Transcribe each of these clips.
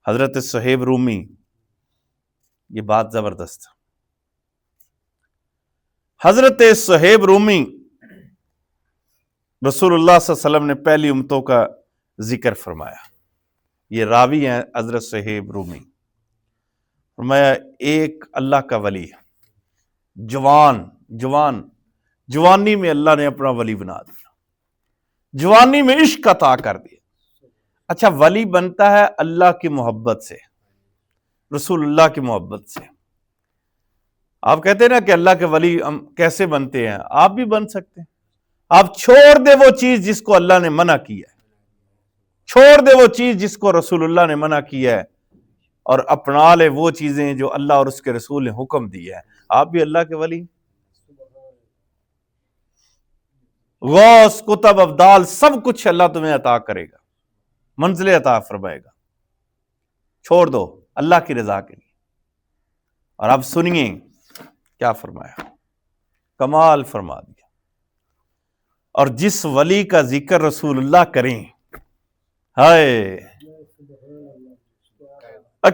حضرت صہیب رومی، یہ بات زبردست ہے۔ حضرت صہیب رومی رسول اللہ صلی اللہ علیہ وسلم نے پہلی امتوں کا ذکر فرمایا، یہ راوی ہیں حضرت صہیب رومی۔ فرمایا ایک اللہ کا ولی، جوانی میں اللہ نے اپنا ولی بنا دیا، جوانی میں عشق عطا کر دیا۔ اچھا، ولی بنتا ہے اللہ کی محبت سے، رسول اللہ کی محبت سے۔ آپ کہتے ہیں نا کہ اللہ کے ولی ہم کیسے بنتے ہیں، آپ بھی بن سکتے ہیں۔ آپ چھوڑ دے وہ چیز جس کو اللہ نے منع کیا ہے، چھوڑ دے وہ چیز جس کو رسول اللہ نے منع کیا ہے، اور اپنا لے وہ چیزیں جو اللہ اور اس کے رسول نے حکم دیا ہے، آپ بھی اللہ کے ولی۔ غوث، کتب، ابدال، سب کچھ اللہ تمہیں عطا کرے گا، منزل عطا فرمائے گا، چھوڑ دو اللہ کی رضا کے لیے۔ اور اب سنیے کیا فرمایا، کمال فرما دیا۔ اور جس ولی کا ذکر رسول اللہ کریں، ہائے،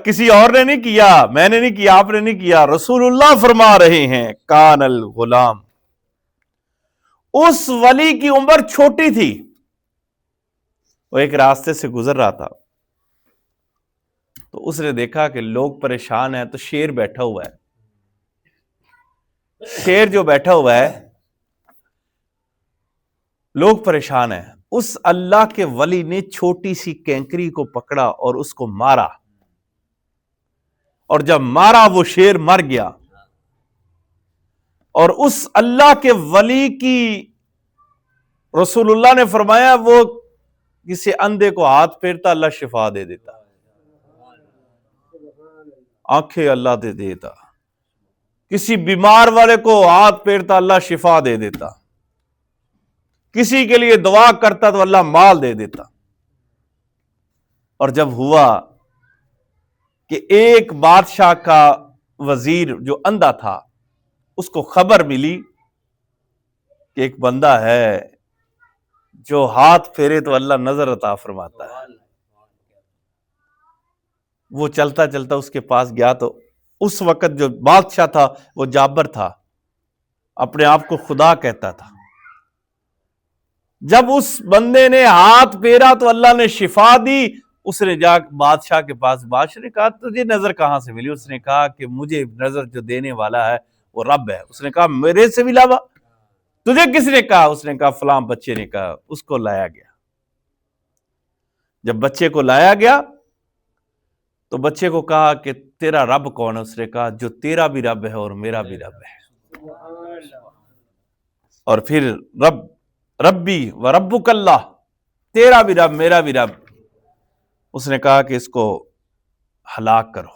کسی اور نے نہیں کیا، میں نے نہیں کیا، آپ نے نہیں کیا، رسول اللہ فرما رہے ہیں، کان الغلام، اس ولی کی عمر چھوٹی تھی۔ وہ ایک راستے سے گزر رہا تھا تو اس نے دیکھا کہ لوگ پریشان ہیں، تو شیر بیٹھا ہوا ہے۔ شیر جو بیٹھا ہوا ہے، لوگ پریشان ہیں۔ اس اللہ کے ولی نے چھوٹی سی کینکری کو پکڑا اور اس کو مارا، اور جب مارا وہ شیر مر گیا۔ اور اس اللہ کے ولی کی رسول اللہ نے فرمایا وہ کسی اندھے کو ہاتھ پھیرتا اللہ شفا دے دیتا، آنکھیں اللہ دے دیتا، کسی بیمار والے کو ہاتھ پھیرتا اللہ شفا دے دیتا، کسی کے لیے دعا کرتا تو اللہ مال دے دیتا۔ اور جب ہوا کہ ایک بادشاہ کا وزیر جو اندھا تھا، اس کو خبر ملی کہ ایک بندہ ہے جو ہاتھ پھیرے تو اللہ نظر عطا فرماتا ہے۔ وہ چلتا چلتا اس کے پاس گیا، تو اس وقت جو بادشاہ تھا وہ جابر تھا، اپنے آپ کو خدا کہتا تھا۔ جب اس بندے نے ہاتھ پھیرا تو اللہ نے شفا دی۔ اس نے جا بادشاہ کے پاس، بادشاہ نے کہا تجھے نظر کہاں سے ملی؟ اس نے کہا کہ مجھے نظر جو دینے والا ہے وہ رب ہے۔ اس نے کہا میرے سے بھی علاوہ؟ تجھے کس نے کہا؟ اس نے کہا فلاں بچے نے کہا۔ اس کو لایا گیا۔ جب بچے کو لایا گیا تو بچے کو کہا کہ تیرا رب کون ہے؟ اس نے کہا جو تیرا بھی رب ہے اور میرا بھی رب ہے۔ اور پھر ربی و ربک اللہ، تیرا بھی رب میرا بھی رب۔ اس نے کہا کہ اس کو ہلاک کرو۔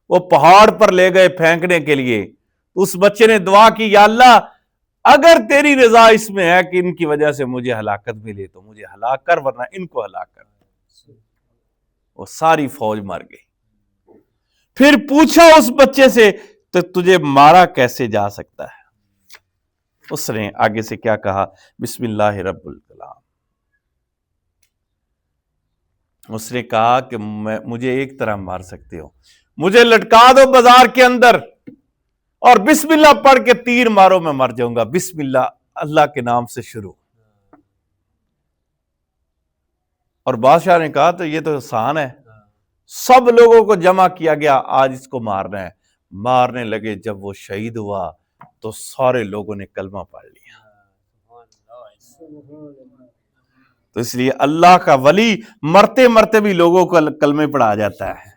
وہ پہاڑ پر لے گئے پھینکنے کے لیے۔ اس بچے نے دعا کی، یا اللہ اگر تیری رضا اس میں ہے کہ ان کی وجہ سے مجھے ہلاکت ملے تو مجھے ہلاک کر، ورنہ ان کو ہلاک کر۔ وہ ساری فوج مر گئی۔ پھر پوچھا اس بچے سے تو تجھے مارا کیسے جا سکتا ہے؟ اس نے آگے سے کیا کہا؟ بسم اللہ رب الکلام۔ اس نے کہا کہ مجھے ایک طرح مار سکتے ہو، مجھے لٹکا دو بازار کے اندر اور بسم اللہ پڑھ کے تیر مارو، میں مر جاؤں گا۔ بسم اللہ، اللہ کے نام سے شروع۔ اور بادشاہ نے کہا تو یہ تو آسان ہے۔ سب لوگوں کو جمع کیا گیا، آج اس کو مارنا ہے۔ مارنے لگے، جب وہ شہید ہوا تو سارے لوگوں نے کلمہ پڑھ لیا۔ تو اس لیے اللہ کا ولی مرتے مرتے بھی لوگوں کو کلمے پڑھا جاتا ہے۔